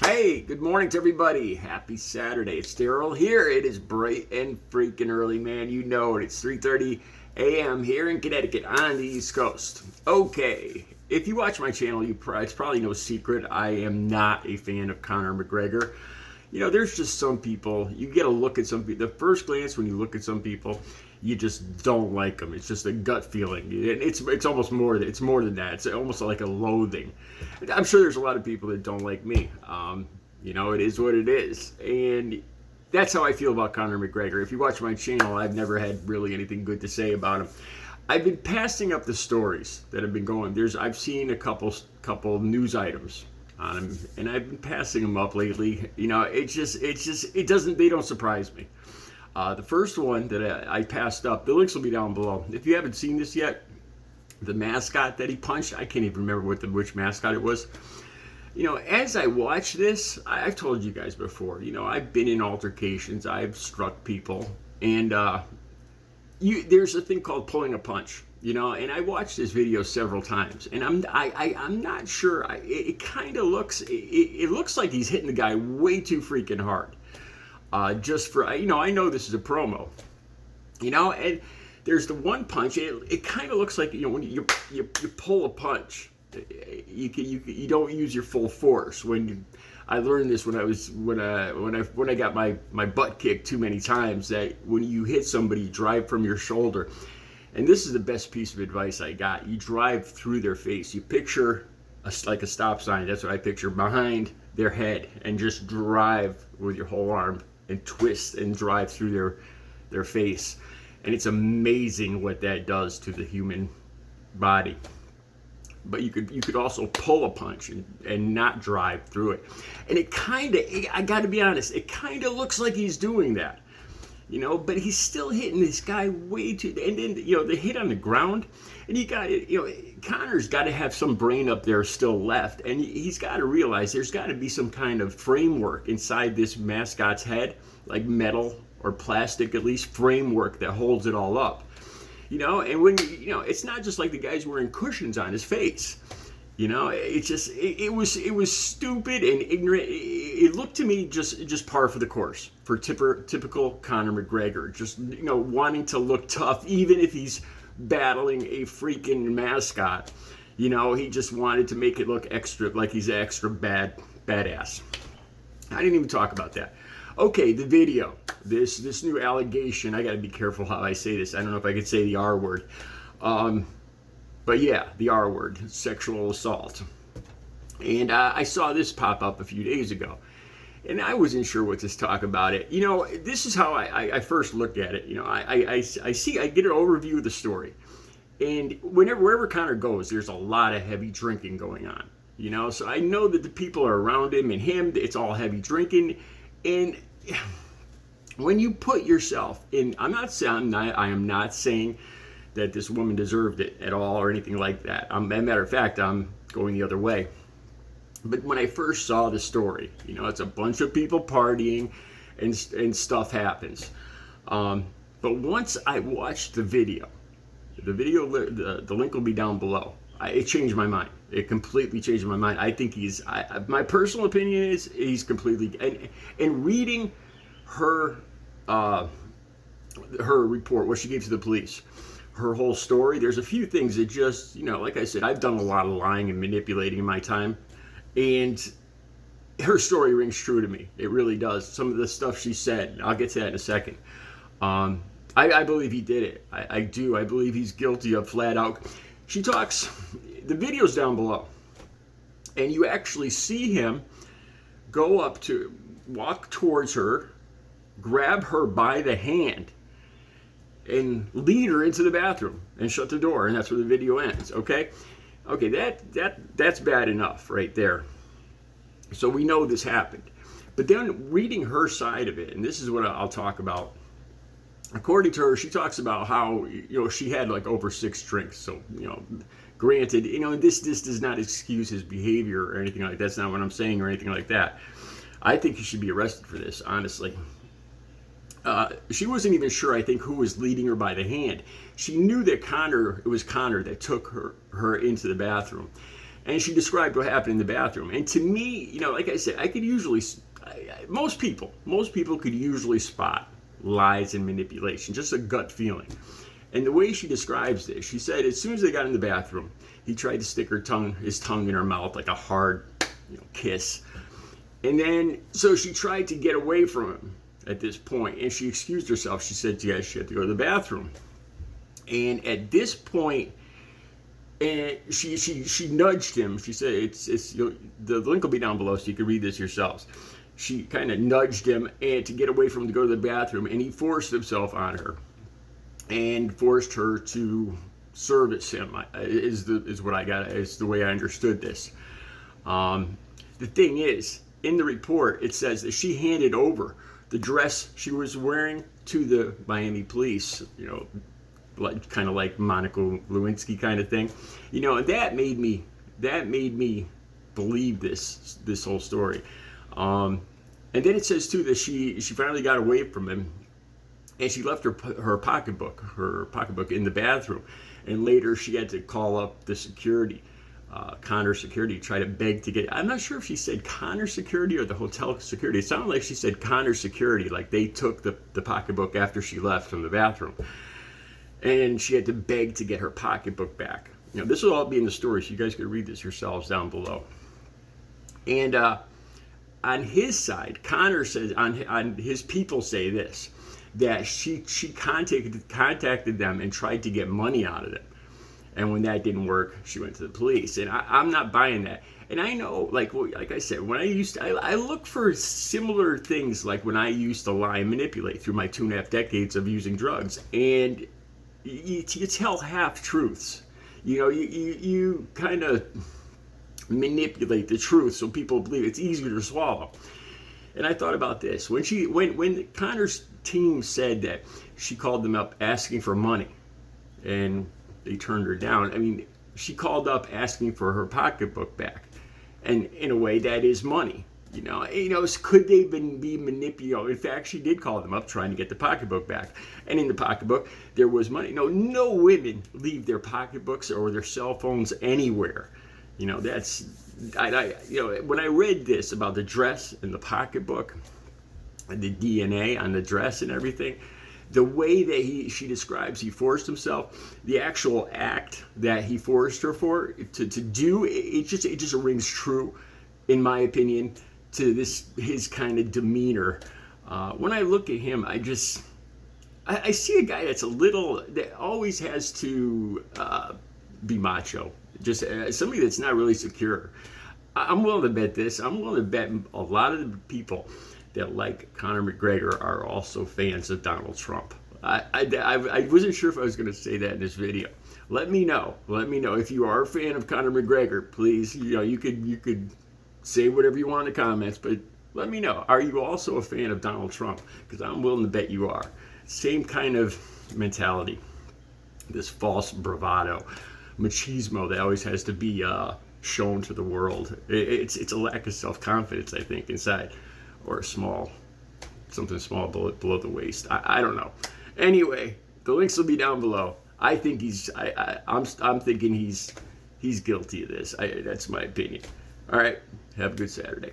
Hey, good morning to everybody. Happy Saturday. It's Daryl here. It is bright and freaking early, man. You know it. It's 3:30 a.m. here in Connecticut on the East Coast. Okay, if you watch my channel, it's probably no secret I am not a fan of Conor McGregor. You know, there's just some people, you get a look at some people, the first glance when you look at some people, you just don't like them. It's just a gut feeling. It's almost more, it's more than that. It's almost like a loathing. I'm sure there's a lot of people that don't like me. You know, it is what it is. And that's how I feel about Conor McGregor. If you watch my channel, I've never had really anything good to say about him. I've been passing up the stories that have been going. I've seen a couple news items on him, and I've been passing them up lately. You know, they don't surprise me. The first one that I passed up, the links will be down below. If you haven't seen this yet, the mascot that he punched, I can't even remember which mascot it was. You know, as I watch this, I've told you guys before, you know, I've been in altercations, I've struck people, and there's a thing called pulling a punch. You know, and I watched this video several times, and I'm not sure. It kind of looks, it looks like he's hitting the guy way too freaking hard. Just for, you know, I know this is a promo. You know, and there's the one punch. It kind of looks like, you know, when you pull a punch, you don't use your full force. I learned this when I got my butt kicked too many times, that when you hit somebody, you drive from your shoulder. And this is the best piece of advice I got. You drive through their face. You picture like a stop sign. That's what I picture, behind their head, and just drive with your whole arm and twist and drive through their face. And it's amazing what that does to the human body. But you could also pull a punch and not drive through it. And I got to be honest, it kind of looks like he's doing that. You know, but he's still hitting this guy way too. And then, you know, the hit on the ground, and Conor's got to have some brain up there still left, and he's got to realize there's got to be some kind of framework inside this mascot's head, like metal or plastic, at least framework that holds it all up. You know, and it's not just like the guy's wearing cushions on his face. You know, it was stupid and ignorant. It looked to me just par for the course for typical Conor McGregor. Just, you know, wanting to look tough, even if he's battling a freaking mascot. You know, he just wanted to make it look extra, like he's extra badass. I didn't even talk about that. Okay, the video, this new allegation. I got to be careful how I say this. I don't know if I could say the R word. But yeah, the R word, sexual assault. And I saw this pop up a few days ago, and I wasn't sure what to talk about it. You know, this is how I first looked at it. You know, I get an overview of the story, and wherever Conor goes, there's a lot of heavy drinking going on. You know, so I know that the people are around him, and it's all heavy drinking. And when you put yourself in, I am not saying that this woman deserved it at all or anything like that. As a matter of fact, I'm going the other way. But when I first saw the story, you know, it's a bunch of people partying and stuff happens. But once I watched the video, the link will be down below. It changed my mind. It completely changed my mind. I think my personal opinion is he's completely, and reading her report, what she gave to the police, her whole story, there's a few things that just, you know, like I said, I've done a lot of lying and manipulating in my time, and her story rings true to me. It really does. Some of the stuff she said, I'll get to that in a second. I believe he did it. I do. I believe he's guilty of flat out. She talks, the video's down below, and you actually see him walk towards her, grab her by the hand, and lead her into the bathroom and shut the door, and that's where the video ends. Okay, that's bad enough right there. So we know this happened, but then reading her side of it, and this is what I'll talk about. According to her, she talks about how, you know, she had like over 6 drinks. So, you know, granted, you know, this does not excuse his behavior or anything like that. That's not what I'm saying or anything like that. I think he should be arrested for this, honestly. She wasn't even sure, I think, who was leading her by the hand. She knew that it was Conor that took her into the bathroom. And she described what happened in the bathroom. And to me, like I said, I could usually, most people could usually spot lies and manipulation, just a gut feeling. And the way she describes this, she said as soon as they got in the bathroom, he tried to stick his tongue in her mouth like a hard, kiss. And then, so she tried to get away from him at this point, and she excused herself. She said, yes, she had to go to the bathroom. And at this point, and she nudged him. She said, the link will be down below so you can read this yourselves. She kind of nudged him and to get away from him to go to the bathroom, and he forced himself on her and forced her to service him, is what I got, is the way I understood this. The thing is, in the report, it says that she handed over the dress she was wearing to the Miami police, like kind of like Monica Lewinsky kind of thing, and that made me believe this whole story. And then it says too that she finally got away from him, and she left her pocketbook in the bathroom, and later she had to call up the security, CONOR security, try to beg to get. I'm not sure if she said CONOR security or the hotel security. It sounded like she said CONOR security, like they took the pocketbook after she left from the bathroom, and she had to beg to get her pocketbook back. This will all be in the story, so you guys can read this yourselves down below. And on his side, CONOR says, on his people say this, that she contacted them and tried to get money out of them. And when that didn't work, she went to the police. And I'm not buying that. And I know, like I said, when I look for similar things, like when I used to lie and manipulate through my 2.5 decades of using drugs. And you tell half truths. You kind of manipulate the truth so people believe it's easier to swallow. And I thought about this. When CONOR's team said that she called them up asking for money, and they turned her down. I mean, she called up asking for her pocketbook back, and in a way, that is money. Could they be manipulated? In fact, she did call them up trying to get the pocketbook back, and in the pocketbook there was money. No women leave their pocketbooks or their cell phones anywhere. That's when I read this about the dress and the pocketbook and the DNA on the dress and everything, the way that she describes he forced himself, the actual act that he forced her to do, it just rings true, in my opinion, to his kind of demeanor. When I look at him, I see a guy that always has to be macho, just somebody that's not really secure. I'm willing to bet this. I'm willing to bet a lot of the people that like Conor McGregor are also fans of Donald Trump. I wasn't sure if I was going to say that in this video. Let me know. If you are a fan of Conor McGregor, please, you could say whatever you want in the comments, but let me know. Are you also a fan of Donald Trump? Because I'm willing to bet you are. Same kind of mentality. This false bravado, machismo that always has to be shown to the world. It's a lack of self-confidence, I think, inside, or something small below the waist. I don't know. Anyway, the links will be down below. I think I'm thinking he's guilty of this. That's my opinion. All right, have a good Saturday.